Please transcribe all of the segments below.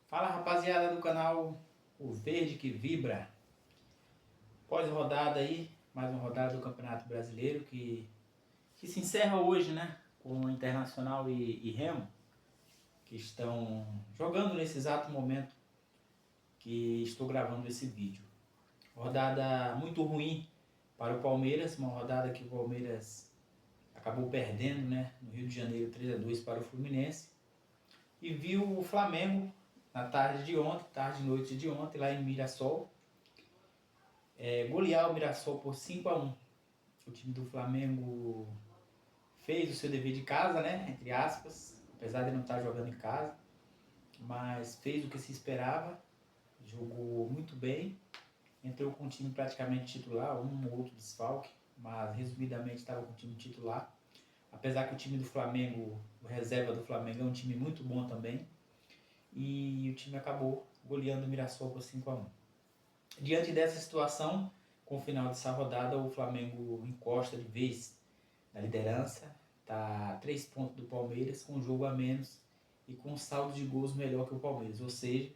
Fala, rapaziada do canal O Verde que Vibra. Pós-rodada aí, mais uma rodada do Campeonato Brasileiro que se encerra hoje, né? Com o Internacional e Remo, que estão jogando nesse exato momento que estou gravando esse vídeo. Rodada muito ruim para o Palmeiras, uma rodada que o Palmeiras acabou perdendo, né? No Rio de Janeiro, 3-2 para o Fluminense. E viu o Flamengo na tarde e noite de ontem, lá em Mirassol, golear o Mirassol por 5-1. O time do Flamengo fez o seu dever de casa, né? Entre aspas, apesar de não estar jogando em casa, mas fez o que se esperava, jogou muito bem, entrou com o time praticamente titular, um ou outro desfalque, mas resumidamente estava com o time titular. Apesar que o time do Flamengo, o reserva do Flamengo, é um time muito bom também, e o time acabou goleando o Mirassol por 5-1. Diante dessa situação, com o final dessa rodada, o Flamengo encosta de vez na liderança, está a 3 pontos do Palmeiras, com um jogo a menos e com um saldo de gols melhor que o Palmeiras. Ou seja,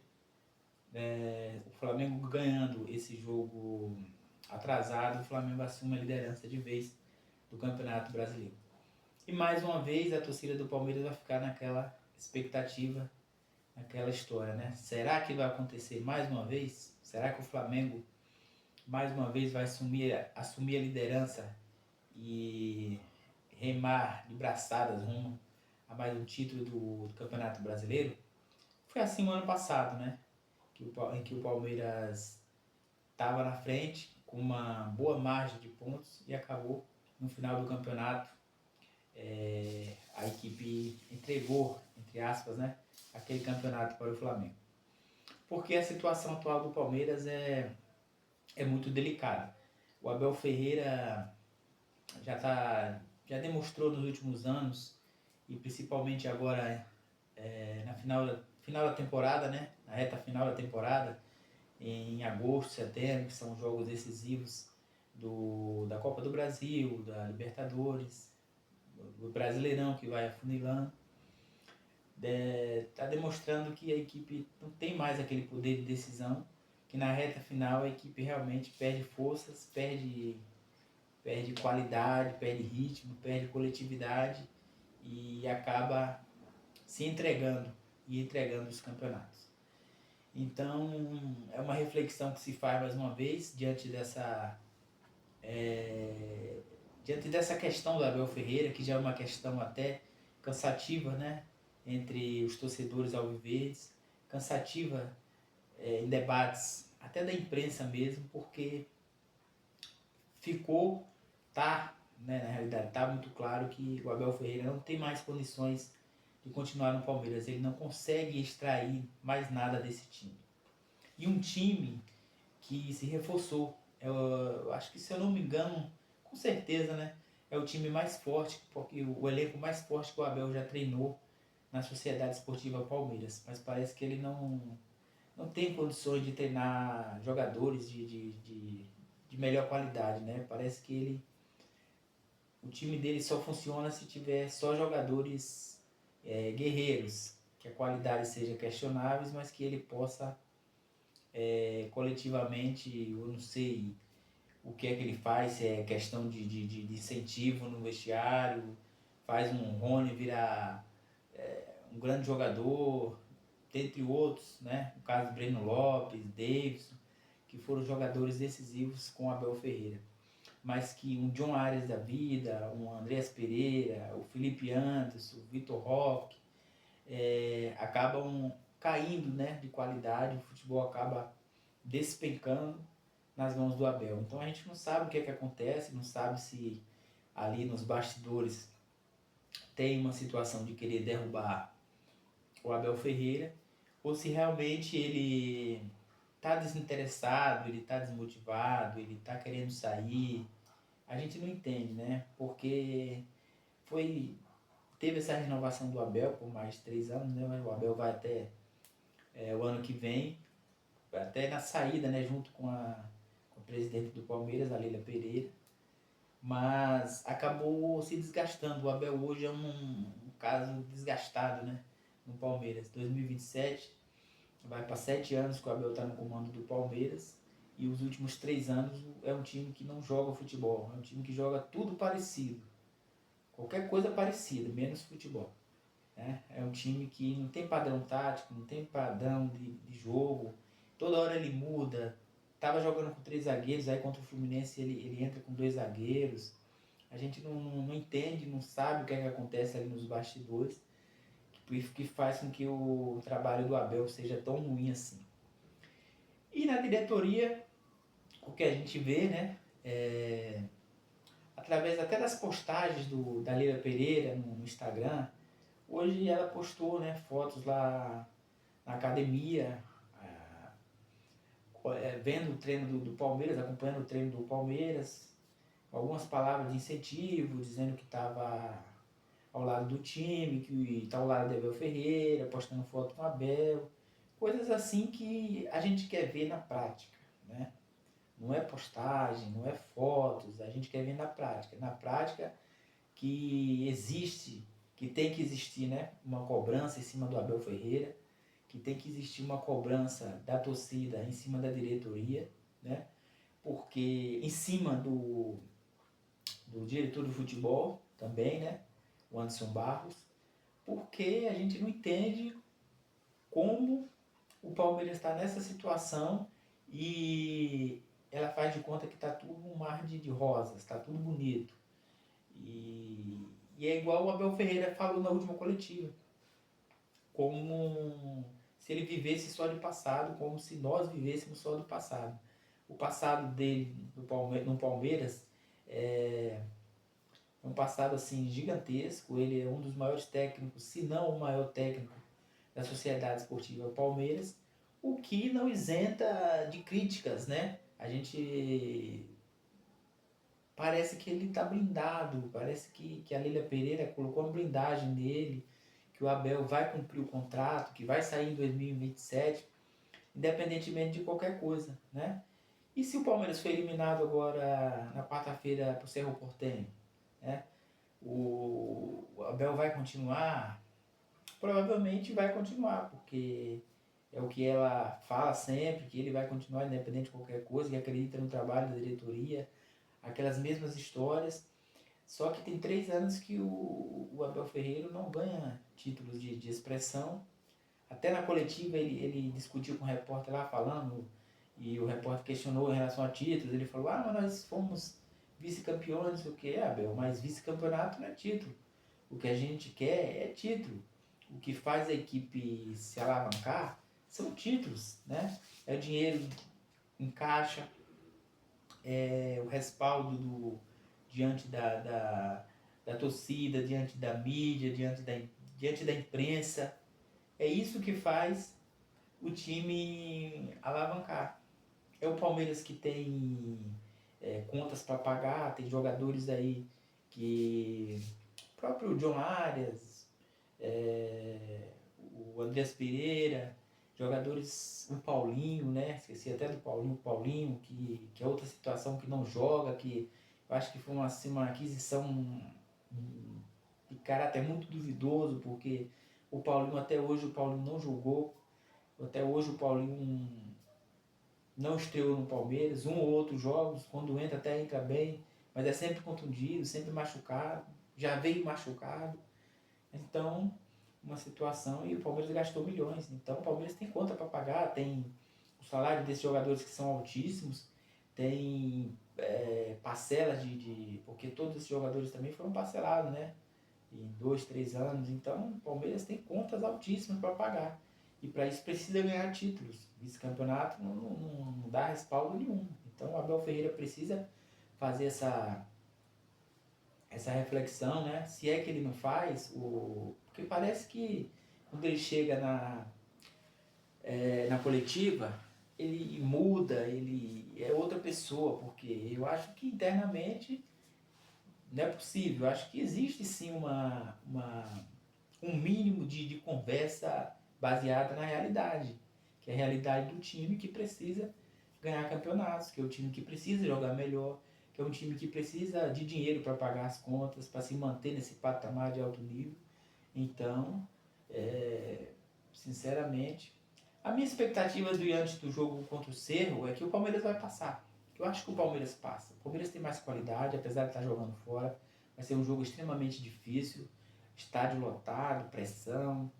o Flamengo ganhando esse jogo atrasado, o Flamengo assume a liderança de vez do Campeonato Brasileiro. E mais uma vez a torcida do Palmeiras vai ficar naquela expectativa, naquela história, né? Será que vai acontecer mais uma vez? Será que o Flamengo mais uma vez vai assumir a liderança e remar de braçadas rumo a mais um título do Campeonato Brasileiro? Foi assim no ano passado, né? Em que o Palmeiras estava na frente com uma boa margem de pontos e acabou no final do campeonato. A equipe entregou, entre aspas, né, aquele campeonato para o Flamengo. Porque a situação atual do Palmeiras é muito delicada. O Abel Ferreira já demonstrou nos últimos anos, e principalmente agora na final da temporada, né, na reta final da temporada, em agosto, setembro, que são jogos decisivos da Copa do Brasil, da Libertadores, do Brasileirão, que vai afunilando, está demonstrando que a equipe não tem mais aquele poder de decisão, que na reta final a equipe realmente perde forças, perde qualidade, perde ritmo, perde coletividade e acaba se entregando e entregando os campeonatos. Então é uma reflexão que se faz mais uma vez diante dessa questão do Abel Ferreira, que já é uma questão até cansativa, né, entre os torcedores alviverdes, cansativa em debates até da imprensa mesmo, porque né, na realidade está muito claro que o Abel Ferreira não tem mais condições de continuar no Palmeiras, ele não consegue extrair mais nada desse time. E um time que se reforçou, eu acho que, se eu não me engano, com certeza, né, é o time mais forte, porque o elenco mais forte que o Abel já treinou na Sociedade Esportiva Palmeiras, mas parece que ele não tem condições de treinar jogadores de melhor qualidade, né? Parece que o time dele só funciona se tiver só jogadores guerreiros, que a qualidade seja questionável, mas que ele possa coletivamente, eu não sei o que é que ele faz, se é questão de incentivo no vestiário, faz um Rony virar um grande jogador, dentre outros, né? No caso do Breno Lopes, Davidson, que foram jogadores decisivos com Abel Ferreira. Mas que um John Arias da vida, um Andreas Pereira, o Felipe Anderson, o Vitor Roque, acabam caindo, né, de qualidade, o futebol acaba despencando nas mãos do Abel. Então a gente não sabe o que é que acontece, não sabe se ali nos bastidores tem uma situação de querer derrubar o Abel Ferreira, ou se realmente ele está desinteressado, ele está desmotivado, ele está querendo sair. A gente não entende, né? Porque teve essa renovação do Abel por mais de 3 anos, né? O Abel vai até o ano que vem, até na saída, né? Junto com a presidente do Palmeiras, a Leila Pereira, mas acabou se desgastando. O Abel hoje é um caso desgastado, né, no Palmeiras. 2027 vai para 7 anos que o Abel está no comando do Palmeiras, e os últimos 3 anos é um time que não joga futebol, é um time que joga tudo parecido, qualquer coisa parecida, menos futebol. Né? É um time que não tem padrão tático, não tem padrão de jogo, toda hora ele muda. Tava jogando com 3 zagueiros, aí contra o Fluminense ele entra com 2 zagueiros. A gente não entende, não sabe o que é que acontece ali nos bastidores, que faz com que o trabalho do Abel seja tão ruim assim. E na diretoria, o que a gente vê, né, através até das postagens da Leila Pereira no Instagram, hoje ela postou, né, fotos lá na academia, vendo o treino do Palmeiras, acompanhando o treino do Palmeiras, algumas palavras de incentivo, dizendo que estava ao lado do time, que está ao lado de Abel Ferreira, postando foto com o Abel, coisas assim que a gente quer ver na prática, né? Não é postagem, não é fotos, a gente quer ver na prática. Na prática que existe, que tem que existir, né, uma cobrança em cima do Abel Ferreira, que tem que existir uma cobrança da torcida em cima da diretoria, né? Porque em cima do diretor de futebol também, né? O Anderson Barros, porque a gente não entende como o Palmeiras está nessa situação e ela faz de conta que está tudo um mar de rosas, está tudo bonito. E é igual o Abel Ferreira falou na última coletiva, como se ele vivesse só de passado, como se nós vivêssemos só do passado. O passado dele no Palmeiras é um passado assim gigantesco. Ele é um dos maiores técnicos, se não o maior técnico da Sociedade Esportiva Palmeiras, o que não isenta de críticas, né? A gente parece que ele está blindado, parece que a Leila Pereira colocou uma blindagem nele, que o Abel vai cumprir o contrato, que vai sair em 2027, independentemente de qualquer coisa, né? E se o Palmeiras foi eliminado agora na quarta-feira para o Cerro Porteño, né? O Abel vai continuar? Provavelmente vai continuar, porque é o que ela fala sempre, que ele vai continuar independente de qualquer coisa, que acredita no trabalho da diretoria, aquelas mesmas histórias. Só que tem 3 anos que o Abel Ferreira não ganha títulos de expressão. Até na coletiva ele discutiu com o repórter lá falando, e o repórter questionou em relação a títulos. Ele falou, mas nós fomos vice-campeões, não sei o que, Abel, mas vice-campeonato não é título. O que a gente quer é título. O que faz a equipe se alavancar são títulos, né? É o dinheiro em caixa, é o respaldo diante da torcida, diante da mídia, diante da imprensa. É isso que faz o time alavancar. É o Palmeiras que tem contas para pagar, tem jogadores aí que... O próprio John Arias, o Andreas Pereira, jogadores, o Paulinho, né? Esqueci até do Paulinho, que é outra situação, que não joga, que eu acho que foi uma aquisição de caráter muito duvidoso, porque o Paulinho, até hoje, o Paulinho não jogou, até hoje o Paulinho não estreou no Palmeiras, um ou outro jogos, quando entra até entra bem, mas é sempre contundido, sempre machucado, já veio machucado. Então, uma situação, e o Palmeiras gastou milhões. Então, o Palmeiras tem conta para pagar, tem o salário desses jogadores que são altíssimos, tem parcelas porque todos esses jogadores também foram parcelados, né? Em 2, 3 anos. Então, o Palmeiras tem contas altíssimas para pagar. E para isso precisa ganhar títulos. Vice-campeonato não dá respaldo nenhum. Então, o Abel Ferreira precisa fazer essa reflexão, né? Se é que ele não faz, porque parece que quando ele chega na coletiva, ele muda, ele é outra pessoa, porque eu acho que internamente não é possível. Eu acho que existe sim um mínimo de conversa baseada na realidade, que é a realidade do time que precisa ganhar campeonatos, que é o time que precisa jogar melhor, que é um time que precisa de dinheiro para pagar as contas, para se manter nesse patamar de alto nível. Então, sinceramente, A minha expectativa diante do jogo contra o Cerro é que o Palmeiras vai passar. Eu acho que o Palmeiras passa. O Palmeiras tem mais qualidade, apesar de estar jogando fora. Vai ser um jogo extremamente difícil, estádio lotado, pressão.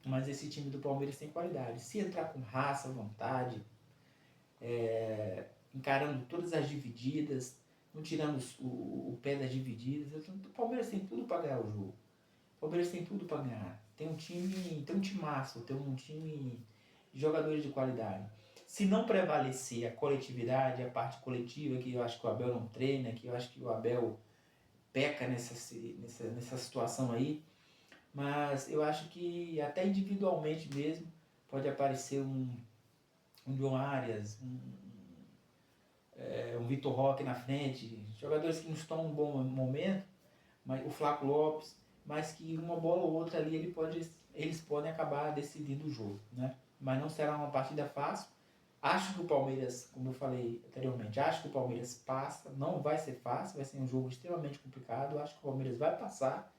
Mas esse time do Palmeiras tem qualidade. Se entrar com raça, vontade, encarando todas as divididas, não tirando o pé das divididas, o Palmeiras tem tudo para ganhar o jogo. O Palmeiras tem tudo para ganhar. Tem um timaço, tem um time de jogadores de qualidade. Se não prevalecer a coletividade, a parte coletiva, que eu acho que o Abel não treina, que eu acho que o Abel peca nessa situação aí, mas eu acho que até individualmente mesmo pode aparecer um John Arias, um Vitor Roque na frente, jogadores que não estão em um bom momento, mas o Flaco Lopes, mas que uma bola ou outra ali eles podem acabar decidindo o jogo, né? Mas não será uma partida fácil. Acho que o Palmeiras, como eu falei anteriormente, acho que o Palmeiras passa, não vai ser fácil, vai ser um jogo extremamente complicado, acho que o Palmeiras vai passar,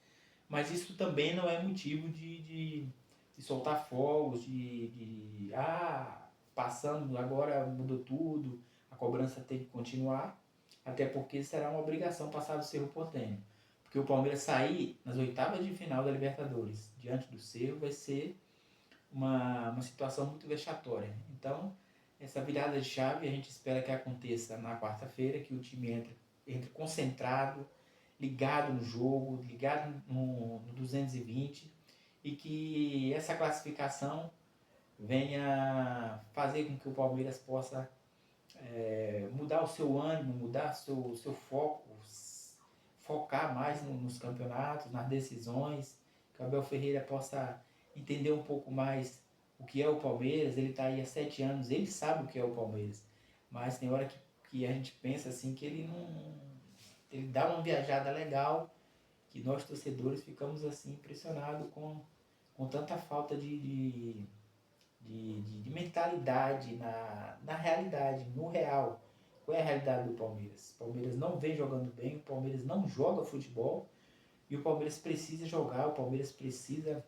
mas isso também não é motivo de soltar fogos, passando, agora mudou tudo, a cobrança tem que continuar, até porque será uma obrigação passar do Cerro Porteño. Porque o Palmeiras sair nas oitavas de final da Libertadores diante do Cerro vai ser uma situação muito vexatória. Então, essa virada de chave a gente espera que aconteça na quarta-feira, que o time entre concentrado, ligado no jogo, ligado no 220 e que essa classificação venha fazer com que o Palmeiras possa mudar o seu ânimo, mudar o seu foco, focar mais nos campeonatos, nas decisões, que o Abel Ferreira possa entender um pouco mais o que é o Palmeiras. Ele está aí há 7 anos, ele sabe o que é o Palmeiras, mas tem hora que a gente pensa assim que ele dá uma viajada legal, que nós torcedores ficamos assim impressionados com tanta falta de mentalidade na realidade, no real. Qual é a realidade do Palmeiras? O Palmeiras não vem jogando bem, o Palmeiras não joga futebol e o Palmeiras precisa jogar, o Palmeiras precisa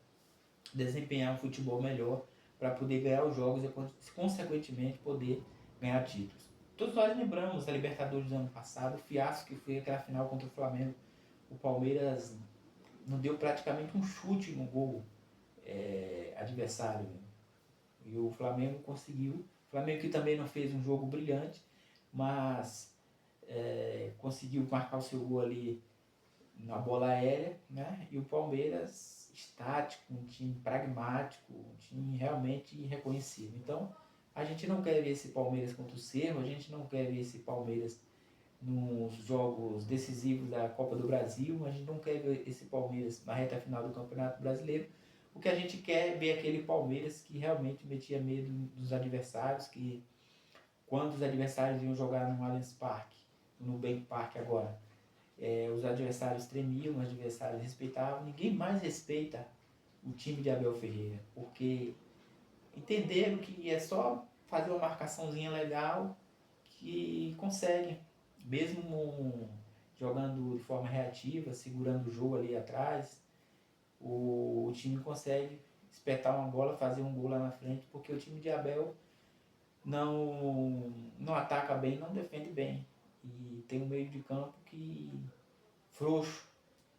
desempenhar um futebol melhor para poder ganhar os jogos e, consequentemente, poder ganhar títulos. Todos nós lembramos da Libertadores do ano passado, o fiasco que foi aquela final contra o Flamengo. O Palmeiras não deu praticamente um chute no gol adversário. E o Flamengo conseguiu. O Flamengo que também não fez um jogo brilhante, mas conseguiu marcar o seu gol ali na bola aérea, né? E o Palmeiras estático, um time pragmático, um time realmente irreconhecível. Então, a gente não quer ver esse Palmeiras contra o Cerro, a gente não quer ver esse Palmeiras nos jogos decisivos da Copa do Brasil, a gente não quer ver esse Palmeiras na reta final do Campeonato Brasileiro. O que a gente quer é ver aquele Palmeiras que realmente metia medo dos adversários, que quando os adversários iam jogar no Allianz Parque, no Nubank Park agora, os adversários tremiam, os adversários respeitavam. Ninguém mais respeita o time de Abel Ferreira, porque entenderam que é só fazer uma marcaçãozinha legal que consegue, mesmo jogando de forma reativa, segurando o jogo ali atrás, o time consegue espetar uma bola, fazer um gol lá na frente, porque o time de Abel não ataca bem, não defende bem. E tem um meio de campo que frouxo,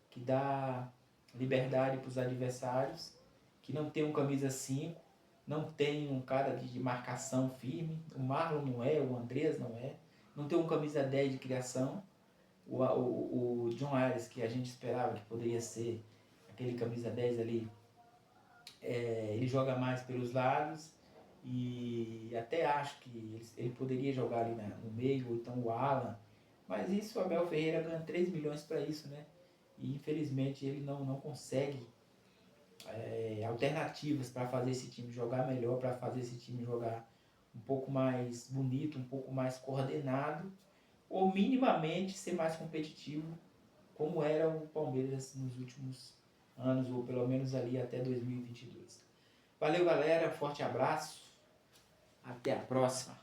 que dá liberdade para os adversários, que não tem um camisa 5, não tem um cara de marcação firme. O Marlon não é, o Andrés não tem um camisa 10 de criação. O John Arias, que a gente esperava que poderia ser aquele camisa 10 ali, ele joga mais pelos lados e até acho que ele poderia jogar ali no meio, ou então o Alan, mas isso o Abel Ferreira ganha 3 milhões para isso, né? E infelizmente ele não consegue alternativas para fazer esse time jogar melhor, para fazer esse time jogar um pouco mais bonito, um pouco mais coordenado, ou minimamente ser mais competitivo, como era o Palmeiras nos últimos anos, ou pelo menos ali até 2022. Valeu, galera, forte abraço, até a próxima.